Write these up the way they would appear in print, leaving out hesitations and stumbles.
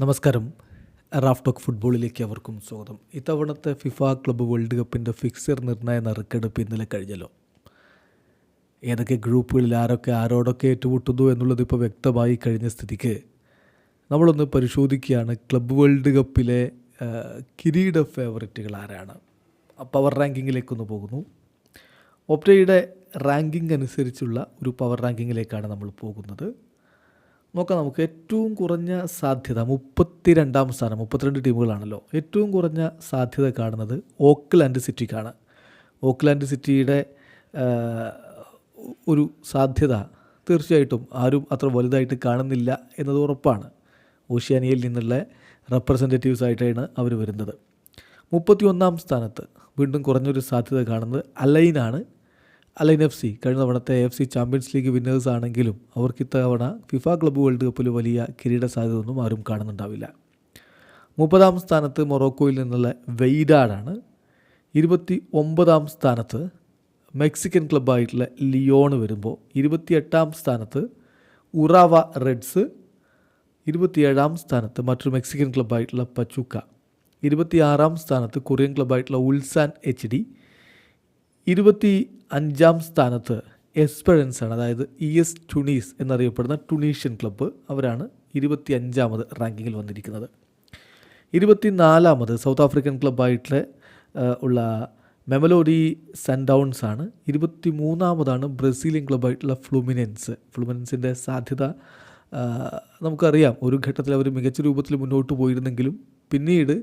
നമസ്കാരം. Raf talk ഫുട്ബോളിലേക്ക് അവർക്കും സ്വാഗതം. ഇത്തവണത്തെ ഫിഫ ക്ലബ്ബ് വേൾഡ് കപ്പിൻ്റെ ഫിക്സർ നിർണയ നറുക്കെടുപ്പ് ഇന്നലെ കഴിഞ്ഞല്ലോ. ഏതൊക്കെ ഗ്രൂപ്പുകളിൽ ആരോടൊക്കെ ഏറ്റുമുട്ടുന്നു എന്നുള്ളത് ഇപ്പോൾ വ്യക്തമായി കഴിഞ്ഞ സ്ഥിതിക്ക് നമ്മളൊന്ന് പരിശോധിക്കുകയാണ്. ക്ലബ്ബ് വേൾഡ് കപ്പിലെ കിരീട ഫേവറേറ്റുകൾ ആരാണ്. പവർ റാങ്കിങ്ങിലേക്കൊന്ന് പോകുന്നു. ഒപ്റ്റയുടെ റാങ്കിങ് അനുസരിച്ചുള്ള ഒരു പവർ റാങ്കിങ്ങിലേക്കാണ് നമ്മൾ പോകുന്നത്. നോക്കാം. നമുക്ക് ഏറ്റവും കുറഞ്ഞ സാധ്യത 32ാം സ്ഥാനം, 32 ടീമുകളാണല്ലോ. ഏറ്റവും കുറഞ്ഞ സാധ്യത കാണുന്നത് ഓക്ക്ലാൻഡ് സിറ്റിക്കാണ്. ഓക്ക്ലാൻഡ് സിറ്റിയുടെ ഒരു സാധ്യത തീർച്ചയായിട്ടും ആരും അത്ര വലുതായിട്ട് കാണുന്നില്ല എന്നത് ഉറപ്പാണ്. ഓഷ്യാനിയയിൽ നിന്നുള്ള റെപ്രസെൻറ്റേറ്റീവ്സ് ആയിട്ടാണ് അവർ വരുന്നത്. 31ാം സ്ഥാനത്ത് വീണ്ടും കുറഞ്ഞൊരു സാധ്യത കാണുന്നത് അലൈനാണ്. അലൈൻ എഫ് സി കഴിഞ്ഞ തവണത്തെ AFC ചാമ്പ്യൻസ് ലീഗ് വിന്നേഴ്സ് ആണെങ്കിലും അവർക്ക് ഇത്തവണ ഫിഫ ക്ലബ്ബ് വേൾഡ് കപ്പിൽ വലിയ കിരീട സാധ്യതയൊന്നും ആരും കാണുന്നുണ്ടാവില്ല. 30ാം സ്ഥാനത്ത് മൊറോക്കോയിൽ നിന്നുള്ള വെയ്ഡാഡാണ്. 29ാം സ്ഥാനത്ത് മെക്സിക്കൻ ക്ലബ്ബായിട്ടുള്ള ലിയോൺ വരുമ്പോൾ 28ാം സ്ഥാനത്ത് ഉറാവ റെഡ്സ്, 27ാം സ്ഥാനത്ത് മറ്റൊരു മെക്സിക്കൻ ക്ലബ്ബായിട്ടുള്ള പച്ചുക്ക, 26ാം സ്ഥാനത്ത് കൊറിയൻ ക്ലബ്ബായിട്ടുള്ള ഉൾസാൻ HD, 25ാം സ്ഥാനത്ത് എസ്പെറൻസ് ആണ്. അതായത് ES ട്യൂണീസ് എന്നറിയപ്പെടുന്ന ടുണീഷ്യൻ ക്ലബ്ബ്. അവരാണ് 25ാമത് റാങ്കിങ്ങിൽ വന്നിരിക്കുന്നത്. 24ാമത് സൗത്ത് ആഫ്രിക്കൻ ക്ലബ്ബായിട്ടുള്ള ഉള്ള മെമലോഡി സൺഡൗൺസ് ആണ്. 23ാമതാണ് ബ്രസീലിയൻ ക്ലബ്ബായിട്ടുള്ള ഫ്ലുമിനൻസിൻ്റെ സാധ്യത നമുക്കറിയാം. ഒരു ഘട്ടത്തിൽ അവർ മികച്ച രൂപത്തിൽ മുന്നോട്ട് പോയിരുന്നെങ്കിലും പിന്നീട്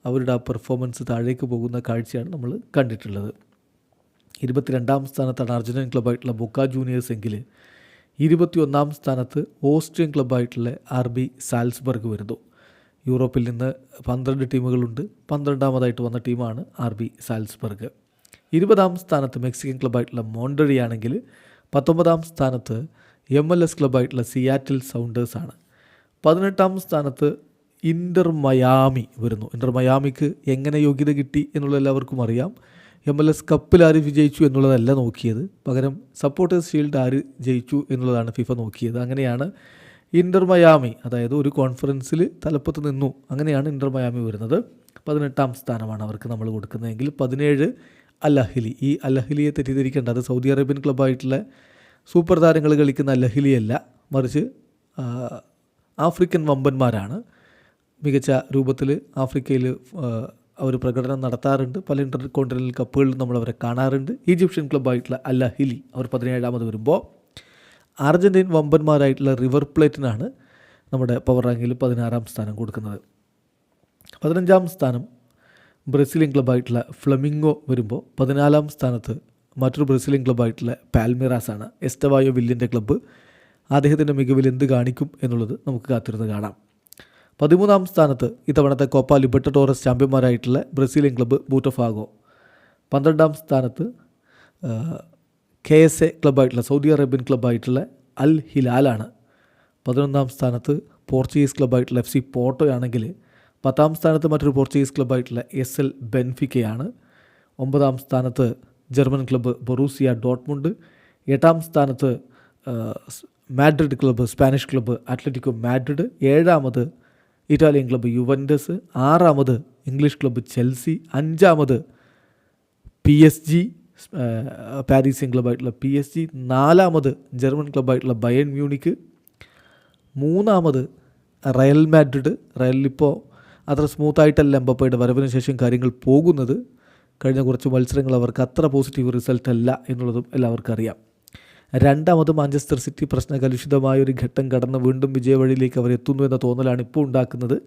അവരുടെ ആ പെർഫോമൻസ് താഴേക്ക് പോകുന്ന കാഴ്ചയാണ് നമ്മൾ കണ്ടിട്ടുള്ളത്. 22ാം സ്ഥാനത്താണ് അർജന്റീൻ ക്ലബ്ബായിട്ടുള്ള ബൊക്ക ജൂനിയേഴ്സ് എങ്കിൽ 21ാം സ്ഥാനത്ത് ഓസ്ട്രിയൻ ക്ലബ്ബായിട്ടുള്ള RB സാൽസ്ബർഗ് വരുന്നു. യൂറോപ്പിൽ നിന്ന് 12 ടീമുകളുണ്ട്. 12ാമതായിട്ട് വന്ന ടീമാണ് RB സാൽസ്ബർഗ്. 20ാം സ്ഥാനത്ത് മെക്സിക്കൻ ക്ലബ്ബായിട്ടുള്ള മോണ്ടറിയാണെങ്കിൽ 19ാം സ്ഥാനത്ത് MLS ക്ലബ്ബായിട്ടുള്ള സിയാറ്റിൽ സൗണ്ടേഴ്സാണ്. 18ാം സ്ഥാനത്ത് ഇൻ്റർ മയാമി വരുന്നു. ഇൻ്റർ മയാമിക്ക് എങ്ങനെ യോഗ്യത കിട്ടി എന്നുള്ളത് എല്ലാവർക്കും അറിയാം. MLS കപ്പിൽ ആര് വിജയിച്ചു എന്നുള്ളതല്ല നോക്കിയത്, പകരം സപ്പോർട്ടേഴ്സ് ഷീൽഡ് ആര് ജയിച്ചു എന്നുള്ളതാണ് ഫിഫ നോക്കിയത്. അങ്ങനെയാണ് ഇൻ്റർ മയാമി, അതായത് ഒരു കോൺഫറൻസിൽ തലപ്പത്ത് നിന്നു, അങ്ങനെയാണ് ഇൻ്റർ മയാമി വരുന്നത്. 18ാം സ്ഥാനമാണ് അവർക്ക് നമ്മൾ കൊടുക്കുന്നതെങ്കിൽ 17 അൽ അഹ്ലി. ഈ അൽ അഹ്ലിയെ തെറ്റിദ്ധരിക്കേണ്ട, അത് സൗദി അറേബ്യൻ ക്ലബ്ബായിട്ടുള്ള സൂപ്പർ താരങ്ങൾ കളിക്കുന്ന അൽ അഹ്ലിയല്ല, മറിച്ച് ആഫ്രിക്കൻ വമ്പന്മാരാണ്. മികച്ച രൂപത്തിൽ ആഫ്രിക്കയിൽ അവർ പ്രകടനം നടത്താറുണ്ട്. പല ഇൻ്റർ കോണ്ടിനെൻ്റൽ കപ്പുകളിലും നമ്മളവരെ കാണാറുണ്ട്. ഈജിപ്ഷ്യൻ ക്ലബ്ബായിട്ടുള്ള അൽ അഹ്ലി അവർ 17ാമത് വരുമ്പോൾ അർജൻറ്റീൻ വമ്പന്മാരായിട്ടുള്ള റിവർ പ്ലേറ്റിനാണ് നമ്മുടെ പവർ റാങ്കിൽ 16ാം സ്ഥാനം കൊടുക്കുന്നത്. 15ാം സ്ഥാനം ബ്രസീലിയൻ ക്ലബ്ബായിട്ടുള്ള ഫ്ലമിംഗോ വരുമ്പോൾ 14ാം സ്ഥാനത്ത് മറ്റൊരു ബ്രസീലിയൻ ക്ലബ്ബായിട്ടുള്ള പാൽമിറാസാണ്. എസ്റ്റവായോ വില്ലിൻ്റെ ക്ലബ്ബ്. അദ്ദേഹത്തിൻ്റെ മികവിൽ എന്ത് കാണിക്കും എന്നുള്ളത് നമുക്ക് കാത്തിരുന്ന് കാണാം. 13ാം സ്ഥാനത്ത് ഇത്തവണത്തെ കോപ്പ ലിബർട്ടഡോറസ് ചാമ്പ്യന്മാരായിട്ടുള്ള ബ്രസീലിയൻ ക്ലബ്ബ് ബൂട്ടഫാഗോ. 12ാം സ്ഥാനത്ത് KSA ക്ലബ്ബായിട്ടുള്ള സൗദി അറേബ്യൻ ക്ലബ്ബായിട്ടുള്ള അൽ ഹിലാലാണ്. 11ാം സ്ഥാനത്ത് പോർച്ചുഗീസ് ക്ലബ്ബായിട്ടുള്ള FC പോർട്ടോയാണെങ്കിൽ 10ാം സ്ഥാനത്ത് മറ്റൊരു പോർച്ചുഗീസ് ക്ലബ്ബായിട്ടുള്ള SL ബെൻഫിക്കയാണ്. 9ാം സ്ഥാനത്ത് ജർമ്മൻ ക്ലബ്ബ് ബൊറൂസിയ ഡോട്ട്മുണ്ട്. 8ാം സ്ഥാനത്ത് Madrid club, Spanish club Atletico Madrid. 7ാമത് ഇറ്റാലിയൻ ക്ലബ്ബ് യുവൻറ്റസ്. 6ാമത് ഇംഗ്ലീഷ് ക്ലബ്ബ് ചെൽസി. 5ാമത് PSG പാരീസിയൻ ക്ലബ്ബായിട്ടുള്ള PSG. 4ാമത് ജർമ്മൻ ക്ലബ്ബായിട്ടുള്ള ബയേൺ മ്യൂണിക്ക്. 3ാമത് റയൽ മാഡ്രിഡ്. റയലിലിപ്പോൾ അത്ര സ്മൂത്തായിട്ടല്ല എംബപ്പയുടെ വരവിന് ശേഷം കാര്യങ്ങൾ പോകുന്നത്. കഴിഞ്ഞ കുറച്ച് മത്സരങ്ങൾ അവർക്ക് അത്ര പോസിറ്റീവ് റിസൾട്ട് അല്ല എന്നുള്ളതും എല്ലാവർക്കും അറിയാം. 2ാമത് മാഞ്ചസ്റ്റർ സിറ്റി പ്രശ്നകലുഷിതമായൊരു ഘട്ടം കടന്ന് വീണ്ടും വിജയവഴിയിലേക്ക് അവർ എത്തുന്നു എന്ന തോന്നലാണ് ഇപ്പോൾ ഉണ്ടാക്കുന്നത്.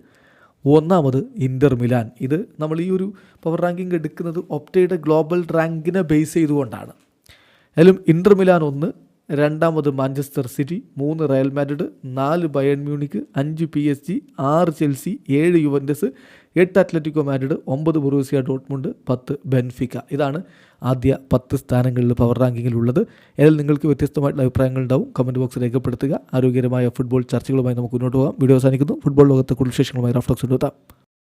1ാമത് ഇൻ്റർ മിലാൻ. ഇത് നമ്മൾ ഈ ഒരു പവർ റാങ്കിങ് എടുക്കുന്നത് ഒപ്റ്റയുടെ ഗ്ലോബൽ റാങ്കിനെ ബേസ് ചെയ്തുകൊണ്ടാണ്. അതിലും ഇൻ്റർ മിലാൻ 1, 2ാമത് Manchester City, 3 Real Madrid, 4 Bayern Munich, 5 PSG, 6 Chelsea, 7 Juventus, 8 Atletico Madrid, 9 Borussia Dortmund, 10 Benfica. ഇതാണ് ആദ്യ 10 സ്ഥാനങ്ങളിൽ പവർ റാങ്കിങ്ങിലുള്ളത്. ഇതിൽ നിങ്ങൾക്ക് വ്യത്യസ്തമായിട്ടുള്ള അഭിപ്രായങ്ങൾ ഉണ്ടാവും. കമൻറ്റ് ബോക്സിൽ രേഖപ്പെടുത്തുക. ആരോഗ്യകരമായ ഫുട്ബോൾ ചർച്ചകളുമായി നമുക്ക് മുന്നോട്ട് പോകാം. വീഡിയോ അവസാനിക്കുന്നു. ഫുട്ബോൾ ലോകത്തെ കൂടുതൽ വിശേഷങ്ങളുമായി റാഫ് ടോക്സ് എത്താം.